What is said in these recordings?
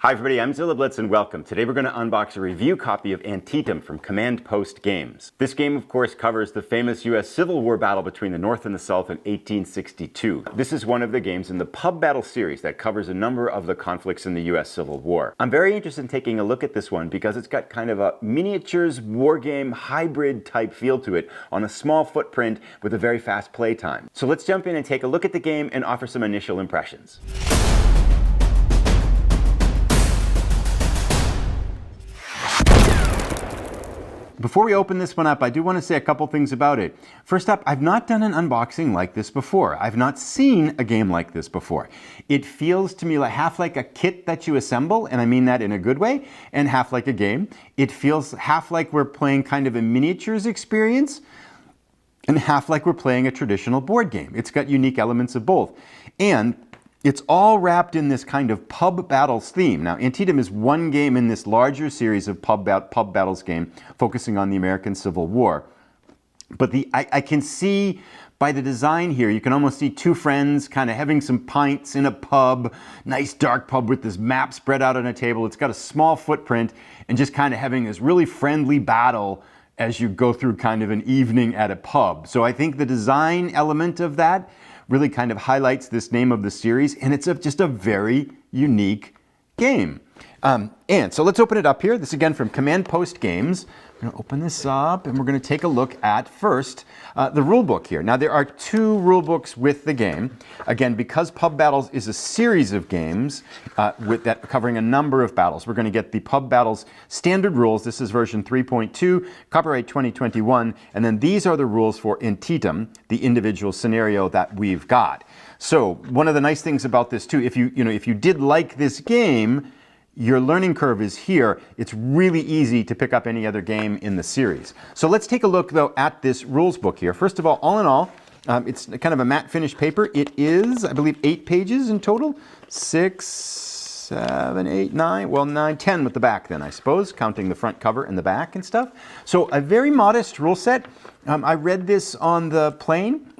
Hi everybody, I'm Zilla Blitz and welcome. Today we're going to unbox a review copy of Antietam from Command Post Games. This game of course covers the famous US Civil War battle between the North and the South in 1862. This is one of the games in the Pub Battles series that covers a number of the conflicts in the US Civil War. I'm very interested in taking a look at this one because it's got kind of a miniatures wargame hybrid type feel to it on a small footprint with a very fast play time. So let's jump in and take a look at the game and offer some initial impressions. Before we open this one up, I do want to say a couple things about it. First up, I've not done an unboxing like this before. I've not seen a game like this before. It feels to me like half like a kit that you assemble, and I mean that in a good way, and half like a game. It feels half like we're playing kind of a miniatures experience, and half like we're playing a traditional board game. It's got unique elements of both. And it's all wrapped in this kind of pub battles theme. Now, Antietam is one game in this larger series of pub battles game focusing on the American Civil War. But I can see by the design here, you can almost see two friends kind of having some pints in a pub, nice dark pub with this map spread out on a table. It's got a small footprint and just kind of having this really friendly battle as you go through kind of an evening at a pub. So I think the design element of that really kind of highlights this name of the series, and it's just a very unique game. And so let's open it up here. This again from Command Post Games. I'm going to open this up and we're going to take a look at first the rule book here. Now there are two rule books with the game. Again, because Pub Battles is a series of games covering a number of battles, we're going to get the Pub Battles standard rules. This is version 3.2, copyright 2021, and then these are the rules for Antietam, the individual scenario that we've got. So one of the nice things about this too, if you did like this game, your learning curve is here. It's really easy to pick up any other game in the series. So let's take a look though at this rules book here. First of all in all, it's kind of a matte finish paper. It is, I believe, 8 pages in total. 6, 7, 8, 9, well 9, 10 with the back then I suppose, counting the front cover and the back and stuff. So a very modest rule set. I read this on the plane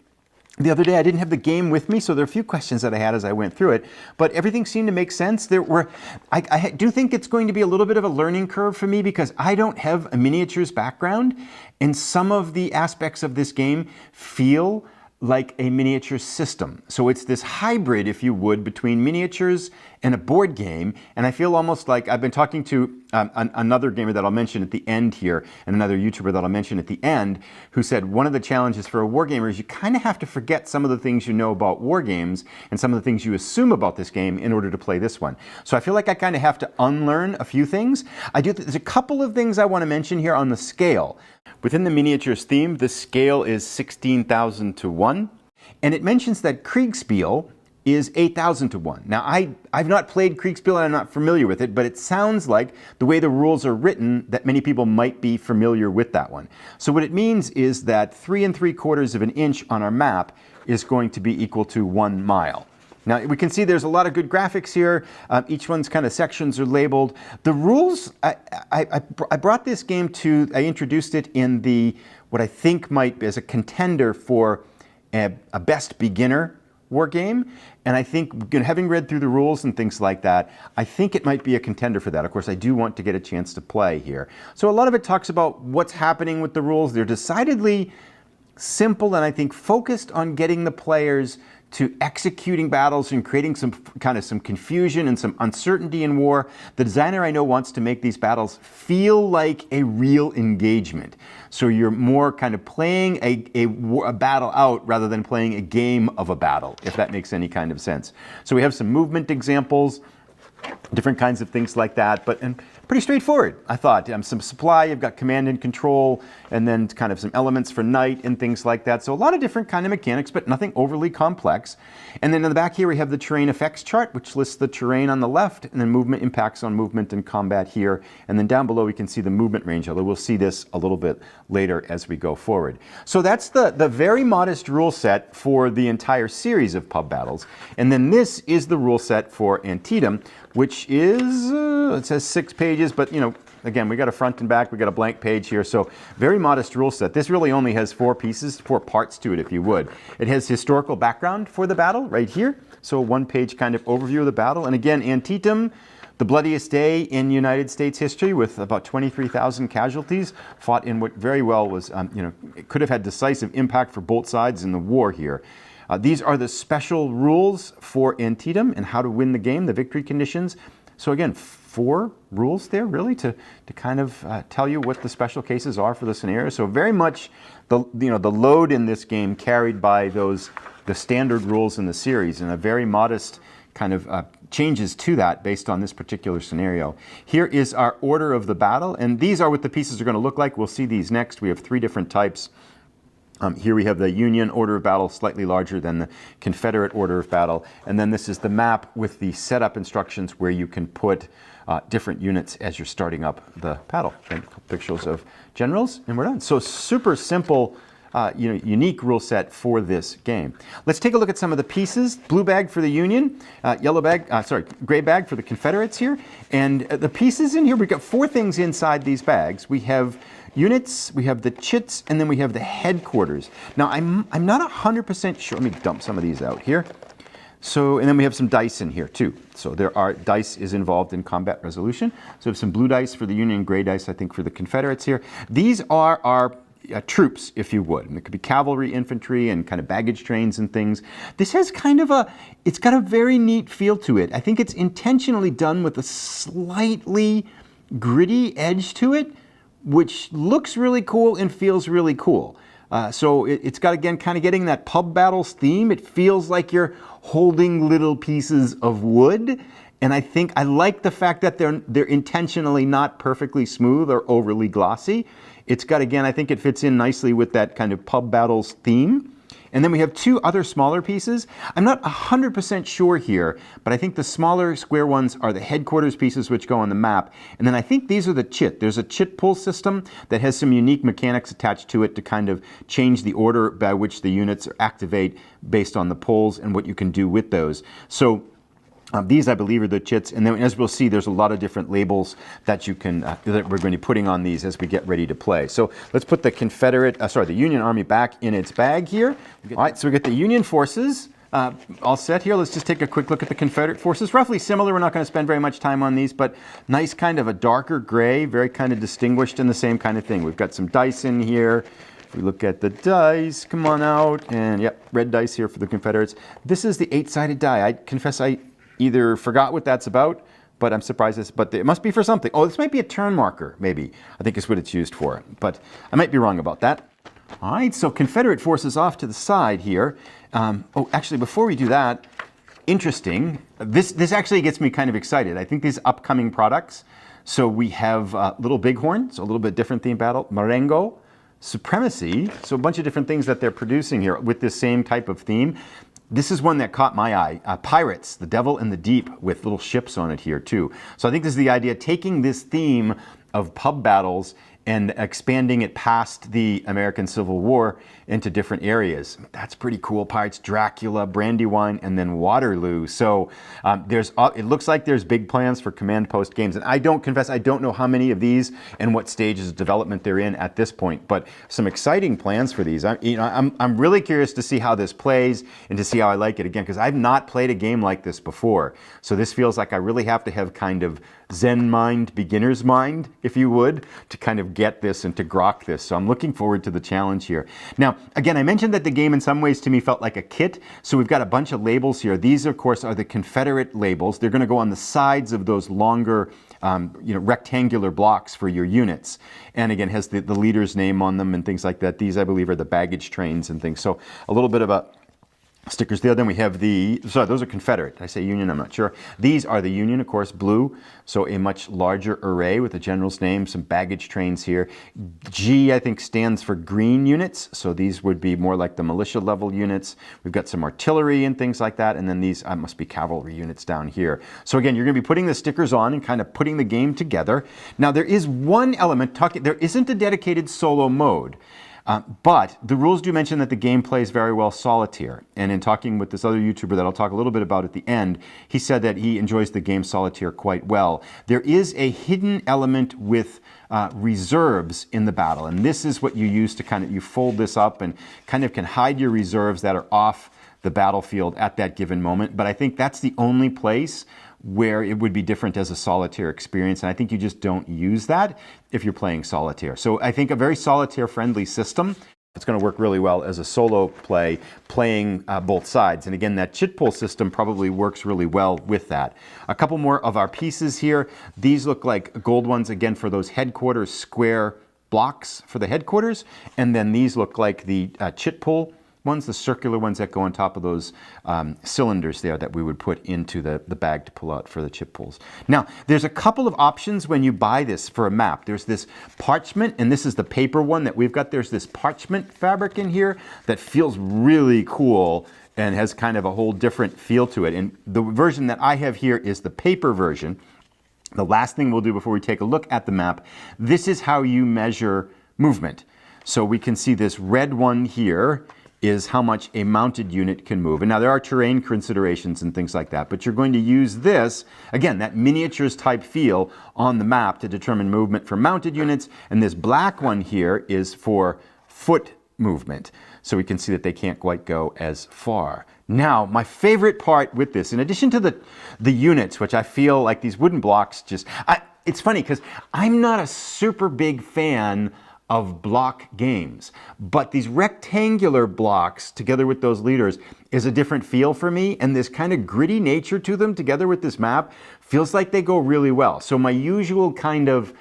the other day. I didn't have the game with me, so there are a few questions that I had as I went through it, but everything seemed to make sense. I do think it's going to be a little bit of a learning curve for me because I don't have a miniatures background, and some of the aspects of this game feel like a miniature system. So it's this hybrid, if you would, between miniatures and a board game. And I feel almost like I've been talking to another gamer that I'll mention at the end here, and another YouTuber that I'll mention at the end, who said one of the challenges for a wargamer is you kind of have to forget some of the things you know about war games and some of the things you assume about this game in order to play this one. So I feel like I kind of have to unlearn a few things. There's a couple of things I want to mention here on the scale. Within the miniatures theme, the scale is 16,000 to 1, and it mentions that Kriegspiel is 8,000 to 1. Now, I've not played Kriegspiel and I'm not familiar with it, but it sounds like the way the rules are written that many people might be familiar with that one. So what it means is that 3 3/4 of an inch on our map is going to be equal to 1 mile. Now we can see there's a lot of good graphics here. Each one's kind of sections are labeled. The rules, I brought this game I introduced it in what I think might be as a contender for a best beginner war game. And I think, having read through the rules and things like that, I think it might be a contender for that. Of course, I do want to get a chance to play here. So a lot of it talks about what's happening with the rules. They're decidedly simple and I think focused on getting the players to executing battles and creating some confusion and some uncertainty in war. The designer I know wants to make these battles feel like a real engagement. So you're more kind of playing a battle out rather than playing a game of a battle, if that makes any kind of sense. So we have some movement examples, different kinds of things like that, and pretty straightforward, I thought. Some supply, you've got command and control, and then kind of some elements for night and things like that. So a lot of different kind of mechanics, but nothing overly complex. And then in the back here we have the terrain effects chart, which lists the terrain on the left, and then movement impacts on movement and combat here. And then down below we can see the movement range, although we'll see this a little bit later as we go forward. So that's the very modest rule set for the entire series of Pub Battles. And then this is the rule set for Antietam, which is, it says 6 pages, but again, we got a front and back, we got a blank page here, so very modest rule set. This really only has 4 parts to it, if you would. It has historical background for the battle right here, so a 1-page kind of overview of the battle. And again, Antietam The bloodiest day in United States history, with about 23,000 casualties, fought in what very well was, it could have had decisive impact for both sides in the war here. These are the special rules for Antietam and how to win the game, the victory conditions. So again, 4 rules there really to kind of tell you what the special cases are for the scenario. So very much the load in this game carried by the standard rules in the series, and a very modest kind of changes to that based on this particular scenario. Here is our order of the battle, and these are what the pieces are going to look like. We'll see these next. We have 3 different types. Here we have the Union order of battle, slightly larger than the Confederate order of battle. And then this is the map with the setup instructions where you can put different units as you're starting up the battle. And pictures of generals, and we're done. So super simple, unique rule set for this game. Let's take a look at some of the pieces. Blue bag for the Union, gray bag for the Confederates here. And the pieces in here, we've got 4 things inside these bags. We have units, we have the chits, and then we have the headquarters. Now, I'm not 100% sure. Let me dump some of these out here. So, and then we have some dice in here too. So dice is involved in combat resolution. So we have some blue dice for the Union, gray dice, I think, for the Confederates here. These are our troops, if you would. And it could be cavalry, infantry, and kind of baggage trains and things. This has kind of it's got a very neat feel to it. I think it's intentionally done with a slightly gritty edge to it, which looks really cool and feels really cool. So it's got, again, kind of getting that Pub Battles theme. It feels like you're holding little pieces of wood. And I like the fact that they're intentionally not perfectly smooth or overly glossy. It's got, again, I think it fits in nicely with that kind of Pub Battles theme. And then we have 2 other smaller pieces. I'm not 100% sure here, but I think the smaller square ones are the headquarters pieces which go on the map. And then I think these are the chit. There's a chit pull system that has some unique mechanics attached to it to kind of change the order by which the units activate based on the pulls and what you can do with those. So these, I believe, are the chits, and then as we'll see, there's a lot of different labels that you can that we're going to be putting on these as we get ready to play. So let's put the the Union Army back in its bag here. All right, so we get the Union forces all set here. Let's just take a quick look at the Confederate forces. Roughly similar. We're not going to spend very much time on these, but nice kind of a darker gray, very kind of distinguished in the same kind of thing. We've got some dice in here. If we look at the dice, come on out, and yep, red dice here for the Confederates. This is the 8-sided die. I confess I either forgot what that's about, but I'm surprised but it must be for something. Oh, this might be a turn marker, maybe. I think is what it's used for, but I might be wrong about that. All right, so Confederate forces off to the side here. Oh, actually, before we do that, interesting. This actually gets me kind of excited. I think these upcoming products. So we have Little Bighorn, so a little bit different theme battle. Marengo, Supremacy, so a bunch of different things that they're producing here with this same type of theme. This is one that caught my eye. Pirates, the Devil in the Deep, with little ships on it here too. So I think this is the idea, taking this theme of pub battles and expanding it past the American Civil War into different areas. That's pretty cool. Pirates, Dracula, Brandywine, and then Waterloo. So it looks like there's big plans for command post games. And I don't know how many of these and what stages of development they're in at this point, but some exciting plans for these. I'm really curious to see how this plays and to see how I like it again, because I've not played a game like this before. So this feels like I really have to have kind of Zen mind, beginner's mind, if you would, to kind of get this and to grok this. So I'm looking forward to the challenge here. Now, again, I mentioned that the game in some ways to me felt like a kit. So we've got a bunch of labels here. These, of course, are the Confederate labels. They're going to go on the sides of those longer rectangular blocks for your units. And again, has the leader's name on them and things like that. These, I believe, are the baggage trains and things. So a little bit of a stickers there. Then we have those are Confederate. Did I say Union? I'm not sure. These are the Union, of course, blue. So a much larger array with the general's name, some baggage trains here. G, I think, stands for green units. So these would be more like the militia level units. We've got some artillery and things like that. And then these must be cavalry units down here. So again, you're going to be putting the stickers on and kind of putting the game together. Now, there is one element, there isn't a dedicated solo mode. But the rules do mention that the game plays very well solitaire. And in talking with this other YouTuber that I'll talk a little bit about at the end, he said that he enjoys the game solitaire quite well. There is a hidden element with reserves in the battle. And this is what you use to you fold this up and kind of can hide your reserves that are off the battlefield at that given moment. But I think that's the only place where it would be different as a solitaire experience. And I think you just don't use that if you're playing solitaire. So I think a very solitaire-friendly system. It's going to work really well as a solo play, playing both sides. And again, that chit pull system probably works really well with that. A couple more of our pieces here. These look like gold ones, again, for those headquarters square blocks for the headquarters. And then these look like the chit pull ones, the circular ones that go on top of those cylinders there that we would put into the bag to pull out for the chip pulls. Now, there's a couple of options when you buy this for a map. There's this parchment, and this is the paper one that we've got. There's this parchment fabric in here that feels really cool and has kind of a whole different feel to it. And the version that I have here is the paper version. The last thing we'll do before we take a look at the map, this is how you measure movement. So we can see this red one here is how much a mounted unit can move. And now there are terrain considerations and things like that, but you're going to use this, again, that miniatures type feel on the map to determine movement for mounted units. And this black one here is for foot movement. So we can see that they can't quite go as far. Now, my favorite part with this, in addition to the units, which I feel like these wooden blocks just, it's funny because I'm not a super big fan of block games, but these rectangular blocks together with those leaders is a different feel for me, and this kind of gritty nature to them together with this map feels like they go really well. So my usual kind of,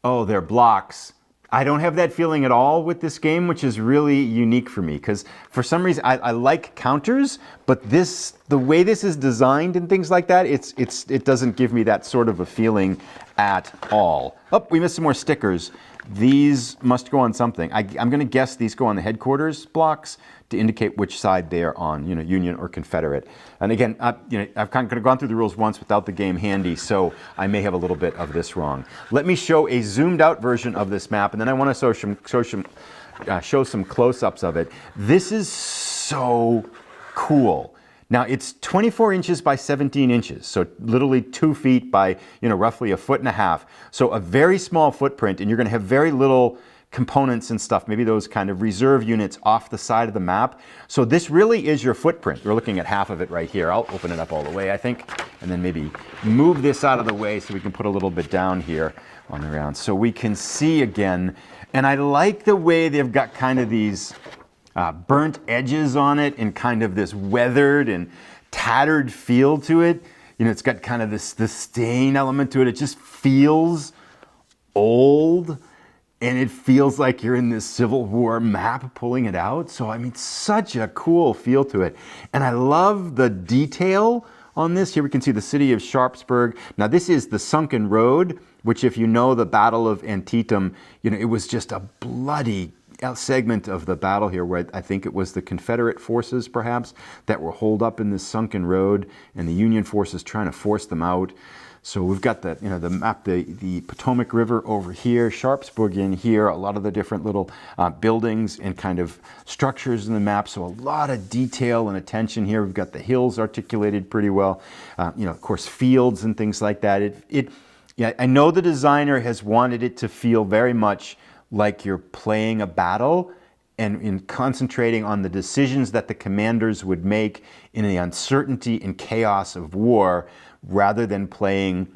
oh, they're blocks, I don't have that feeling at all with this game, which is really unique for me because for some reason I like counters, but the way this is designed and things like that, it doesn't give me that sort of a feeling at all. Oh, we missed some more stickers. These must go on something. I'm going to guess these go on the headquarters blocks to indicate which side they are on, you know, Union or Confederate. And again, you know, I've kind of gone through the rules once without the game handy, so I may have a little bit of this wrong. Let me show a zoomed out version of this map, and then I want to show some close-ups of it. This is so cool. Now it's 24 inches by 17 inches, so literally 2 feet by, you know, roughly 1.5 feet. So a very small footprint, and you're going to have very little components and stuff, maybe those kind of reserve units off the side of the map. So this really is your footprint. We're looking at half of it right here. I'll open it up all the way, I think, and then maybe move this out of the way so we can put a little bit down here on the ground so we can see again. And I like the way they've got kind of these burnt edges on it and kind of this weathered and tattered feel to it. You know, it's got kind of this stain element to it. It just feels old, and it feels like you're in this Civil War map pulling it out. So, I mean, such a cool feel to it. And I love the detail on this. Here we can see the city of Sharpsburg. Now, this is the sunken road, which if you know the Battle of Antietam, you know, it was just a bloody segment of the battle here where I think it was the Confederate forces perhaps that were holed up in this sunken road and the Union forces trying to force them out. So we've got the, you know, the map, the Potomac River over here, Sharpsburg in here, a lot of the different little buildings and kind of structures in the map. So a lot of detail and attention here. We've got the hills articulated pretty well, you know, of course, fields and things like that. Yeah, I know the designer has wanted it to feel very much like you're playing a battle and in concentrating on the decisions that the commanders would make in the uncertainty and chaos of war rather than playing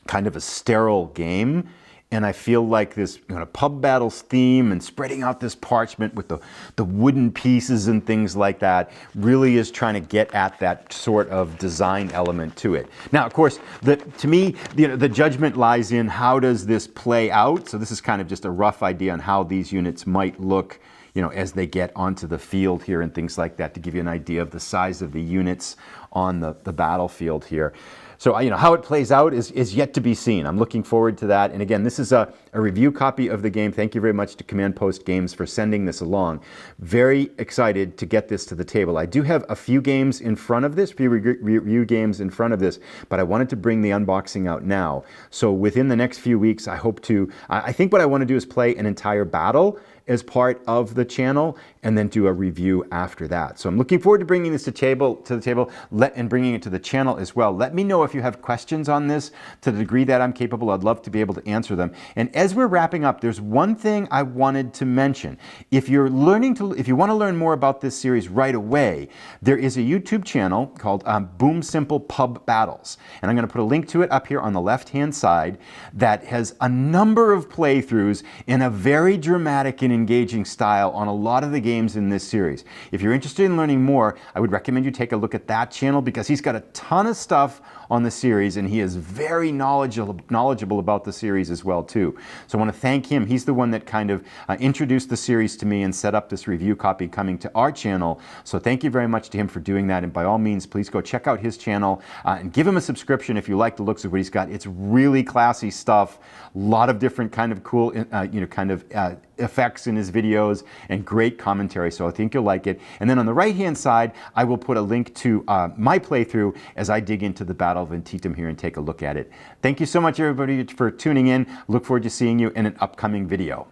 kind of a sterile game. And I feel like this, you know, pub battles theme and spreading out this parchment with the wooden pieces and things like that really is trying to get at that sort of design element to it. Now, of course, to me, you know, the judgment lies in how does this play out. So this is kind of just a rough idea on how these units might look, you know, as they get onto the field here and things like that, to give you an idea of the size of the units on the battlefield here. So, you know, how it plays out is yet to be seen. I'm looking forward to that. And again, this is a review copy of the game. Thank you very much to Command Post Games for sending this along. Very excited to get this to the table. I do have a few games in front of this, few review games in front of this, but I wanted to bring the unboxing out now. So within the next few weeks, I hope to, I think what I want to do is play an entire battle as part of the channel and then do a review after that. So I'm looking forward to bringing this to the table and bringing it to the channel as well. Let me know if you have questions on this to the degree that I'm capable. I'd love to be able to answer them. And as we're wrapping up, there's one thing I wanted to mention. If you want to learn more about this series right away, there is a YouTube channel called Boom Simple Pub Battles. And I'm going to put a link to it up here on the left-hand side that has a number of playthroughs in a very dramatic and engaging style on a lot of the games in this series. If you're interested in learning more, I would recommend you take a look at that channel because he's got a ton of stuff on the series and he is very knowledgeable about the series as well too. So I want to thank him. He's the one that kind of introduced the series to me and set up this review copy coming to our channel. So thank you very much to him for doing that, and by all means please go check out his channel and give him a subscription if you like the looks of what he's got. It's really classy stuff, a lot of different kind of cool effects in his videos and great commentary, so I think you'll like it. And then on the right hand side I will put a link to my playthrough as I dig into the Battle of Antietam here and take a look at it. Thank you so much everybody for tuning in. Look forward to seeing you in an upcoming video.